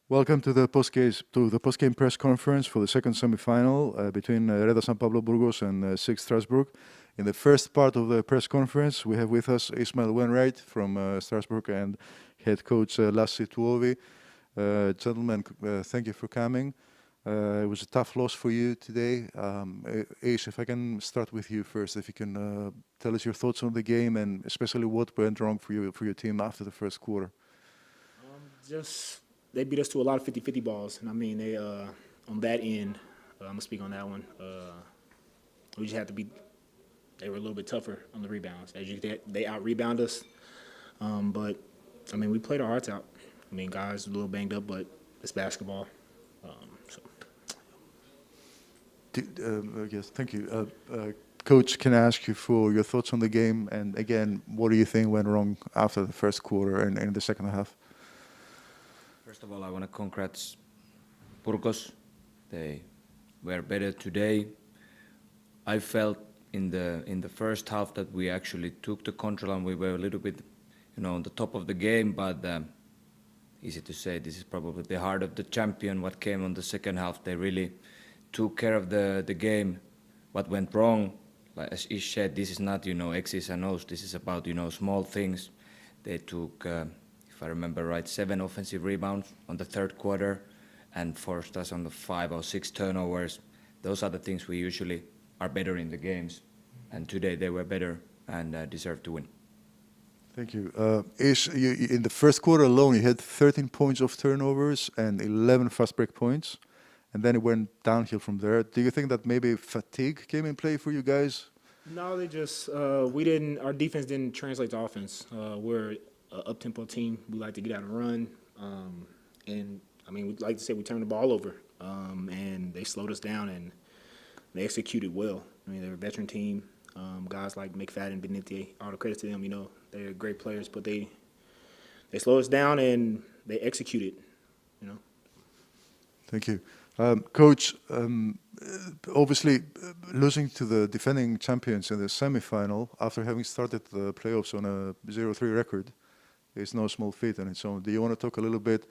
Welcome to the post-game press conference for the second semi-final between Hereda Pablo Burgos and SIG Strasbourg. In the first part of the press conference, we have with us Ismail Wainwright from Strasbourg and head coach Lassi Tuovi. Gentlemen, thank you for coming. It was a tough loss for you today. Ish, if I can start with you first, if you can tell us your thoughts on the game and especially what went wrong for your team after the first quarter. They beat us to a lot of 50-50 balls, and I mean they on that end. I'm gonna speak on that one. We just had to be. They were a little bit tougher on the rebounds. They out-rebound us, but I mean we played our hearts out. I mean guys a little banged up, but it's basketball. Yes, thank you. Coach, can I ask you for your thoughts on the game? And again, what do you think went wrong after the first quarter and in the second half? First of all, I want to congratulate Burgos. They were better today. I felt in the first half that we actually took the control and we were a little bit, on the top of the game. But easy to say, this is probably the heart of the champion. What came on the second half, they really took care of the game. What went wrong, like as Ish said, this is not X's and O's. This is about small things. They took. If I remember right, 7 offensive rebounds on the third quarter and forced us on the 5 or 6 turnovers. Those are the things we usually are better in the games. And today they were better and deserved to win. Thank you. Ish, in the first quarter alone, you had 13 points of turnovers and 11 fast break points. And then it went downhill from there. Do you think that maybe fatigue came in play for you guys? No, they just our defense didn't translate to offense. We're up-tempo team. We like to get out and run. And, I mean, we like to say we turned the ball over. And they slowed us down, and they executed well. I mean, they're a veteran team. Guys like McFadden, Benite, all the credit to them, they're great players. But they slowed us down, and they executed, Thank you. Coach, obviously losing to the defending champions in the semi-final after having started the playoffs on a 0-3 record is no small feat on its own. Do you want to talk a little bit,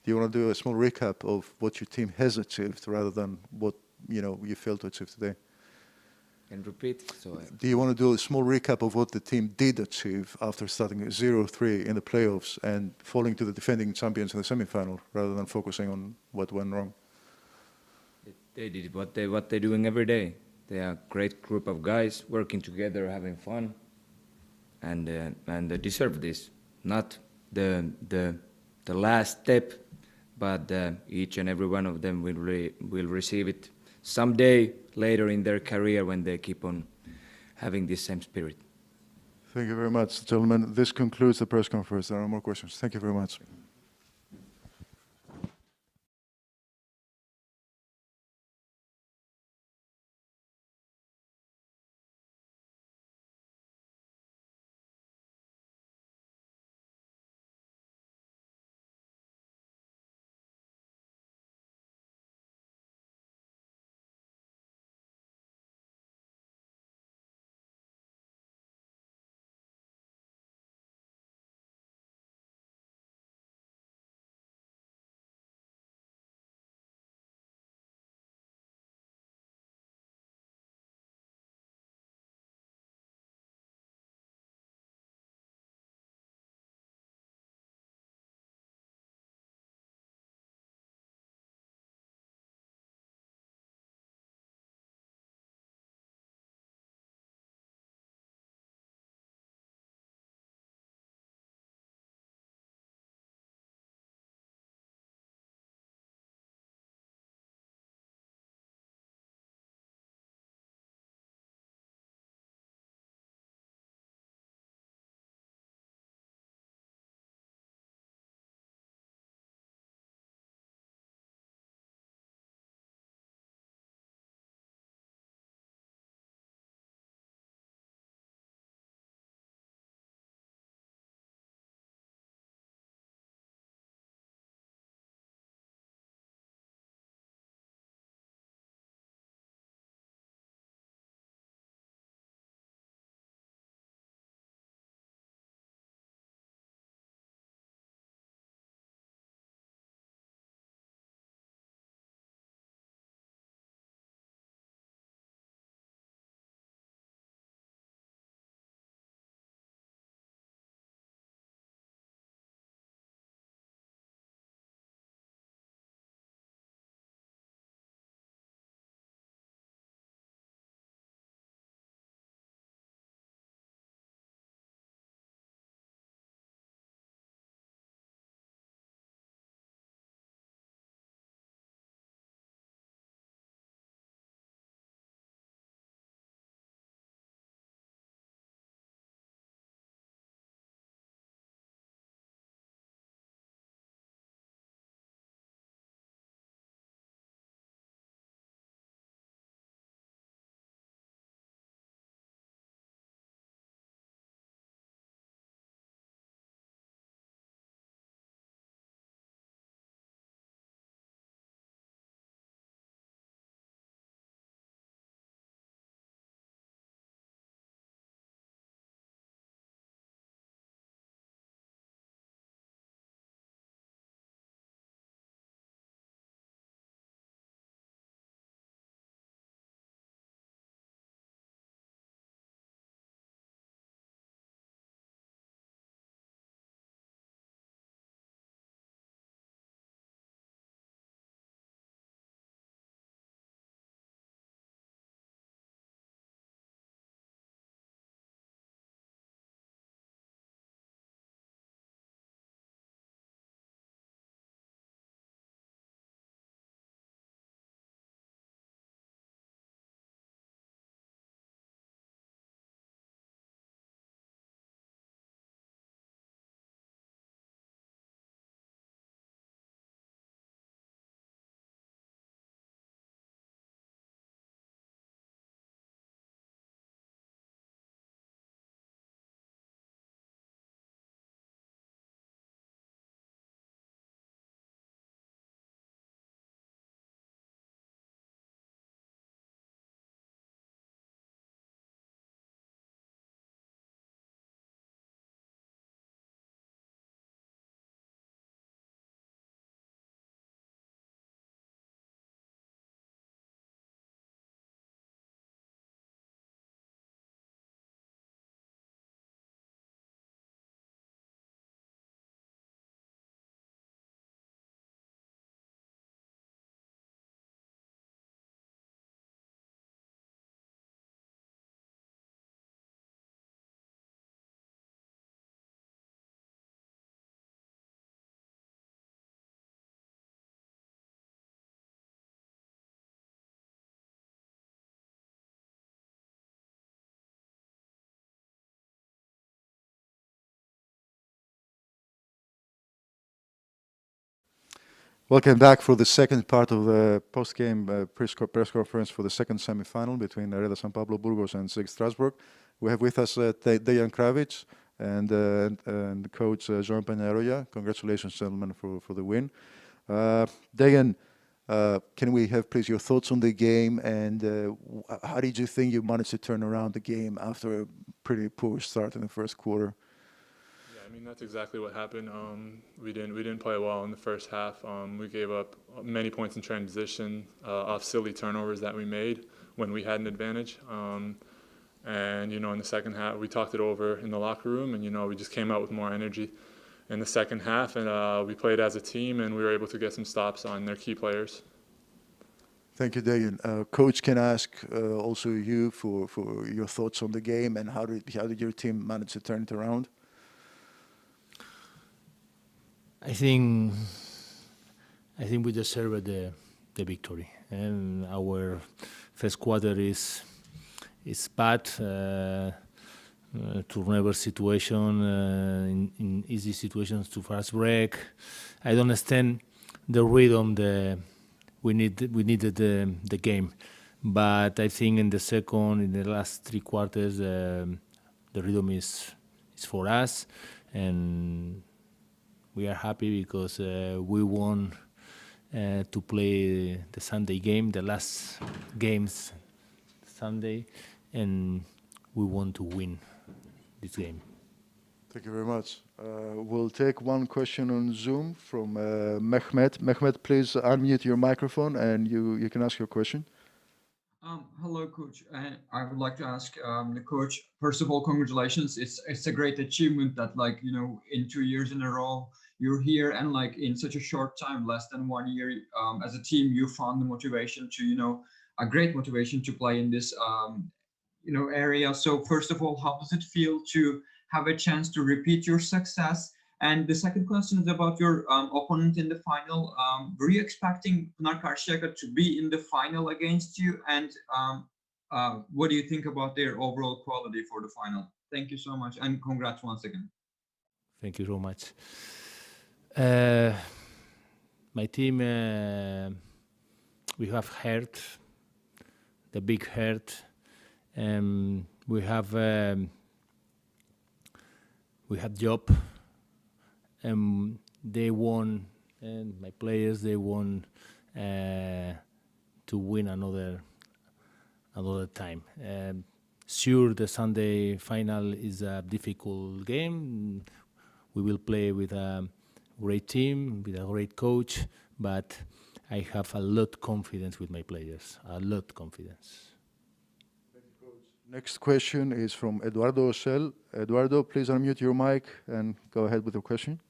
do you want to do a small recap of what your team has achieved rather than what you failed to achieve today? And repeat. Do you want to do a small recap of what the team did achieve after starting 0-3 in the playoffs and falling to the defending champions in the semi-final rather than focusing on what went wrong? They did what they're doing every day. They are a great group of guys working together, having fun, and they deserve this. Not the last step, but each and every one of them will receive it someday later in their career when they keep on having this same spirit. Thank you very much, gentlemen. This concludes the press conference. There are no more questions. Thank you very much. Welcome back for the second part of the post-game press conference for the second semi-final between Hereda San Pablo Burgos and SIG Strasbourg. We have with us Dejan Kravic and coach Joan Peñarroya. Congratulations, gentlemen, for the win. Dejan, can we have please your thoughts on the game, and how did you think you managed to turn around the game after a pretty poor start in the first quarter? I mean, that's exactly what happened. We didn't play well in the first half. We gave up many points in transition off silly turnovers that we made when we had an advantage. And in the second half, we talked it over in the locker room, and we just came out with more energy in the second half, and we played as a team, and we were able to get some stops on their key players. Thank you, Dejan. Coach, can I ask also you for your thoughts on the game, and how did your team manage to turn it around? I think we deserved the victory, and our first quarter is bad. To never situation in easy situations to fast break. I don't understand the rhythm we needed the game, but I think in the last three quarters the rhythm is for us, and we are happy because we won to play the Sunday game, the last games Sunday, and we want to win this game. Thank you very much. We'll take one question on Zoom from Mehmet. Mehmet, please unmute your microphone and you can ask your question. Hello, Coach. I would like to ask the coach, first of all, congratulations. It's a great achievement that, in 2 years in a row, you're here, and in such a short time, less than 1 year, as a team, you found the motivation to, a great motivation to play in this, area. So first of all, how does it feel to have a chance to repeat your success? And the second question is about your opponent in the final. Were you expecting Pınar Karşıyaka to be in the final against you? And what do you think about their overall quality for the final? Thank you so much, and congrats once again. Thank you so much. My team, we have hurt, the big hurt. We have job. They won, and my players, they won to win another time. Sure, the Sunday final is a difficult game. We will play with a great team, with a great coach, but I have a lot of confidence with my players, a lot of confidence. Thank you, Coach. Next question is from Eduardo Osel. Eduardo, please unmute your mic and go ahead with your question.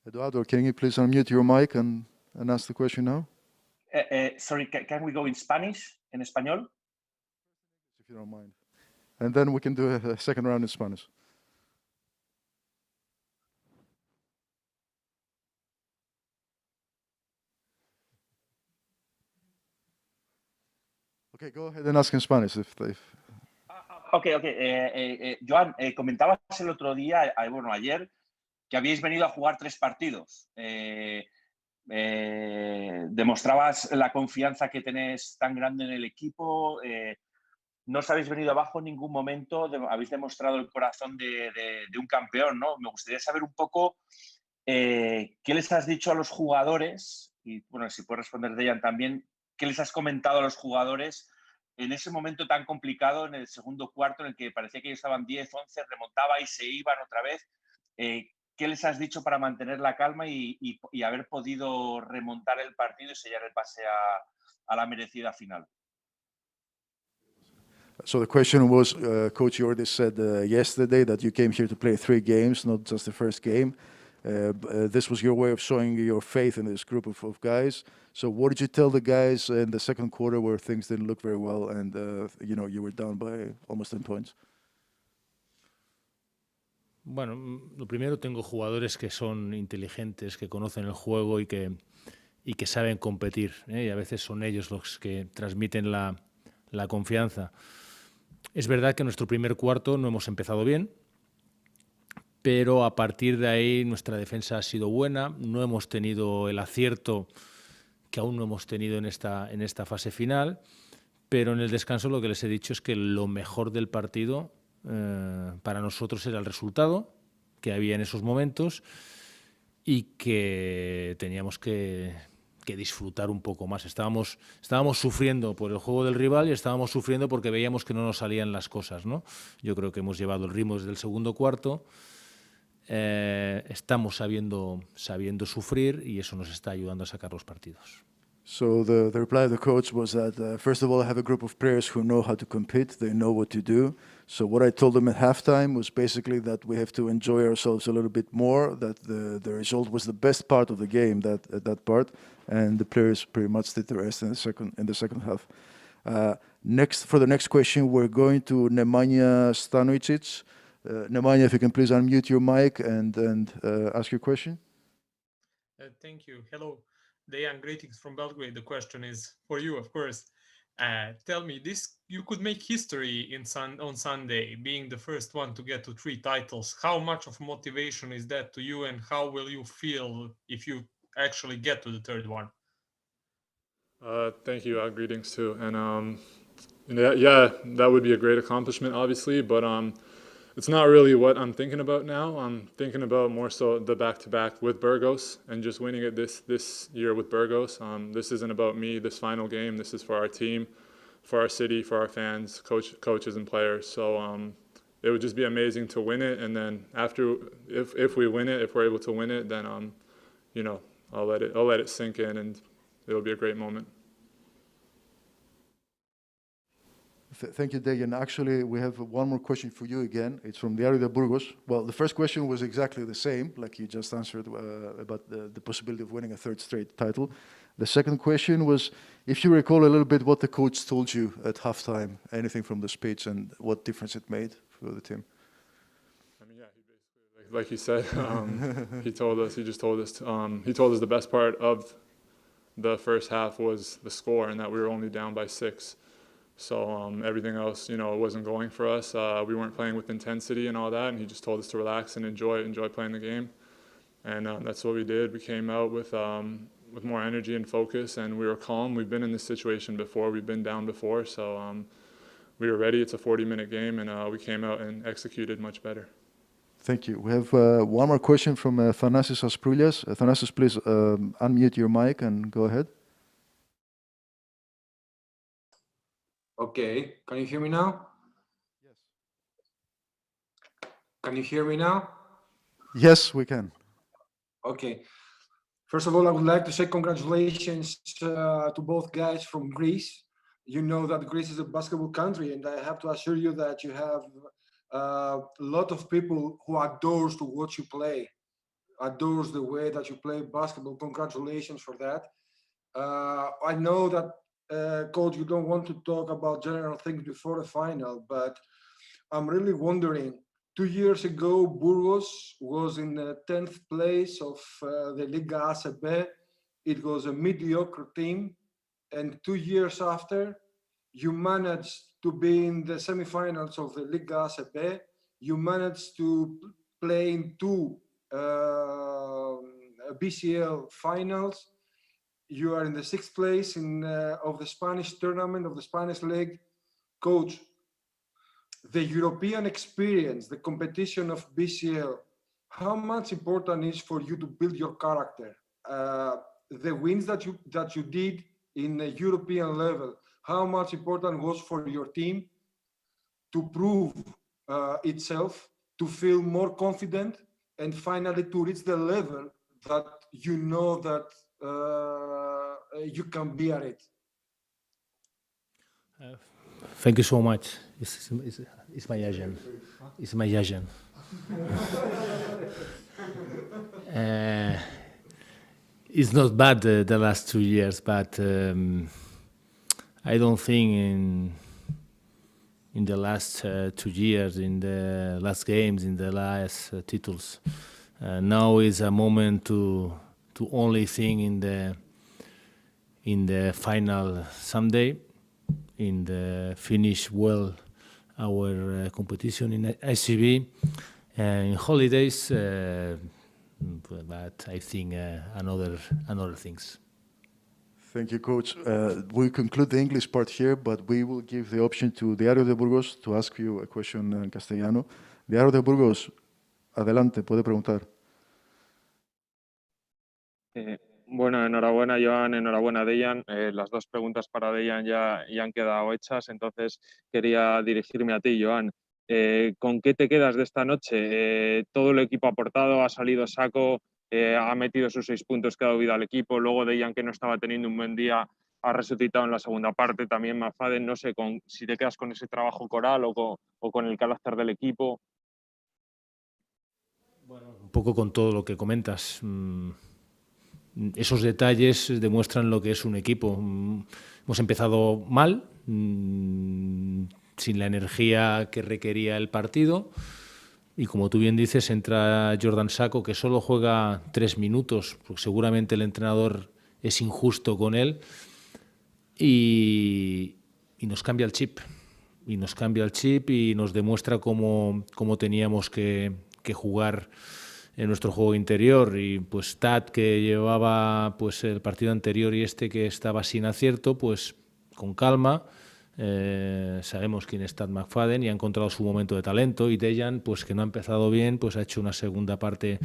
Eduardo, can you please unmute your mic and ask the question now? Sorry, can we go in Spanish, en español? If you don't mind. And then we can do a second round in Spanish. Okay, go ahead and ask in Spanish. Okay. Joan, comentabas el otro día, ayer, que habíais venido a jugar 3 partidos. Demostrabas la confianza que tenés tan grande en el equipo. No os habéis venido abajo en ningún momento. Habéis demostrado el corazón de un campeón, ¿no? Me gustaría saber un poco qué les has dicho a los jugadores, y bueno, si puedes responder Dejan también, qué les has comentado a los jugadores en ese momento tan complicado, en el segundo cuarto, en el que parecía que ellos estaban 10, 11, remontaba y se iban otra vez. ¿Qué les has dicho para mantener la calma y haber podido remontar el partido y sellar el pase a la merecida final? So the question was, Coach, you already said yesterday that you came here to play 3 games, not just the first game. This was your way of showing your faith in this group of guys. So what did you tell the guys in the second quarter where things didn't look very well and you were down by almost 10 points? Bueno, lo primero, tengo jugadores que son inteligentes, que conocen el juego y que saben competir, ¿eh? Y a veces son ellos los que transmiten la confianza. Es verdad que nuestro primer cuarto no hemos empezado bien, pero a partir de ahí nuestra defensa ha sido buena, no hemos tenido el acierto que aún no hemos tenido en esta fase final, pero en el descanso lo que les he dicho es que lo mejor del partido para nosotros era el resultado que había en esos momentos y que teníamos que disfrutar un poco más. Estábamos sufriendo por el juego del rival y estábamos sufriendo porque veíamos que no nos salían las cosas, ¿no? Yo creo que hemos llevado el ritmo desde el segundo cuarto, estamos sabiendo sufrir y eso nos está ayudando a sacar los partidos. So the reply of the coach was that, first of all, I have a group of players who know how to compete. They know what to do. So what I told them at halftime was basically that we have to enjoy ourselves a little bit more, that the result was the best part of the game, that part, and the players pretty much did the rest in the second half. For the next question, we're going to Nemanja Stanojicic. Nemanja, if you can please unmute your mic and ask your question. Thank you. Hello, Dejan. Greetings from Belgrade. The question is for you, of course. Tell me, you could make history on Sunday, being the first one to get to 3 titles. How much of motivation is that to you, and how will you feel if you actually get to the 3rd one? Thank you. Greetings too. And yeah, that would be a great accomplishment, obviously, but it's not really what I'm thinking about now. I'm thinking about more so the back-to-back with Burgos and just winning it this year with Burgos. This isn't about me, this final game. This is for our team, for our city, for our fans, coaches and players. So it would just be amazing to win it. And then after, if we win it, if we're able to win it, then I'll let it sink in, and it'll be a great moment. Thank you, Dejan. Actually, we have one more question for you again. It's from the Hereda Burgos. Well, the first question was exactly the same, like you just answered about the possibility of winning a 3rd straight title. The second question was, if you recall a little bit what the coach told you at halftime, anything from the speech and what difference it made for the team. I mean, yeah, he basically, like you said, he told us the best part of the first half was the score and that we were only down by 6. So everything else, it wasn't going for us. We weren't playing with intensity and all that, and he just told us to relax and enjoy playing the game. And that's what we did. We came out with more energy and focus, and we were calm. We've been in this situation before. We've been down before, so we were ready. It's a 40-minute game, and we came out and executed much better. Thank you. We have one more question from Thanasis Asproulias. Thanasis, please unmute your mic and go ahead. Okay, can you hear me now? Yes. Can you hear me now? Yes, we can. Okay. First of all, I would like to say congratulations to both guys from Greece. You know that Greece is a basketball country, and I have to assure you that you have a lot of people who adores to watch you play, adores the way that you play basketball. Congratulations for that. I know that Coach, you don't want to talk about general things before the final, but I'm really wondering, 2 years ago, Burgos was in the 10th place of the Liga ACB. It was a mediocre team. And 2 years after, you managed to be in the semifinals of the Liga ACB. You managed to play in 2 BCL finals. You are in the 6th place of the Spanish tournament, of the Spanish league. Coach, the European experience, the competition of BCL, how much important is for you to build your character? The wins that you did in the European level, how much important was for your team to prove itself, to feel more confident, and finally to reach the level that you know that you can be at it? Thank you so much. It's my agent. It's my agent. It's not bad the last 2 years, but I don't think in the last 2 years, in the last games, in the last titles, now is a moment to only think in the final Sunday, in the finish well our competition in ICB in holidays, but I think another things. Thank you, Coach. We conclude the English part here, but we will give the option to Diario de Burgos to ask you a question in castellano. Diario de Burgos, adelante, puede preguntar. Bueno, enhorabuena, Joan, enhorabuena, Dejan. Las dos preguntas para Dejan ya han quedado hechas, entonces quería dirigirme a ti, Joan. ¿Con qué te quedas de esta noche? Todo el equipo ha aportado, ha salido saco, ha metido sus 6 puntos que ha dado vida al equipo. Luego Dejan, que no estaba teniendo un buen día, ha resucitado en la segunda parte. También Mafaden, no sé si te quedas con ese trabajo coral o con el carácter del equipo. Bueno, un poco con todo lo que comentas. Esos detalles demuestran lo que es un equipo. Hemos empezado mal, sin la energía que requería el partido, y como tú bien dices, entra Jordan Sacco, que solo juega 3 minutos, porque seguramente el entrenador es injusto con él, y nos cambia el chip. Y nos demuestra cómo teníamos que jugar en nuestro juego interior. Y pues Tad, que llevaba pues el partido anterior y que estaba sin acierto, pues con calma, sabemos quién es Tad McFadden y ha encontrado su momento de talento, y Dejan, pues que no ha empezado bien, pues ha hecho una segunda parte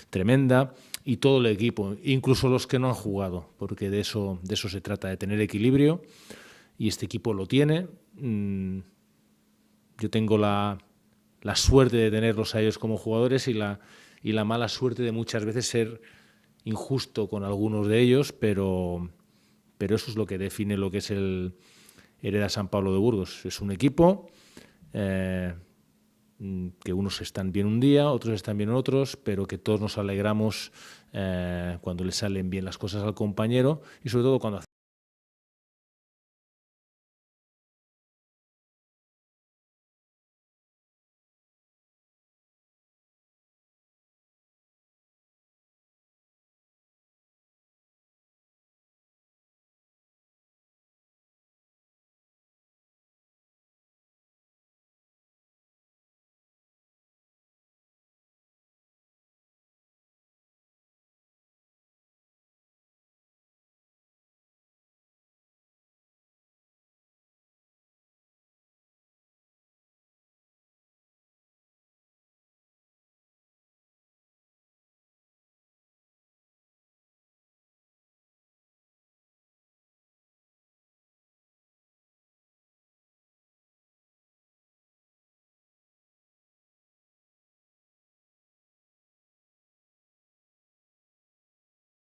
tremenda, y todo el equipo, incluso los que no han jugado, porque de eso se trata, de tener equilibrio, y este equipo lo tiene. Yo tengo la suerte de tenerlos a ellos como jugadores y la mala suerte de muchas veces ser injusto con algunos de ellos, pero eso es lo que define lo que es el Hereda San Pablo de Burgos. Es un equipo que unos están bien un día, otros están bien otros, pero que todos nos alegramos cuando le salen bien las cosas al compañero, y sobre todo cuando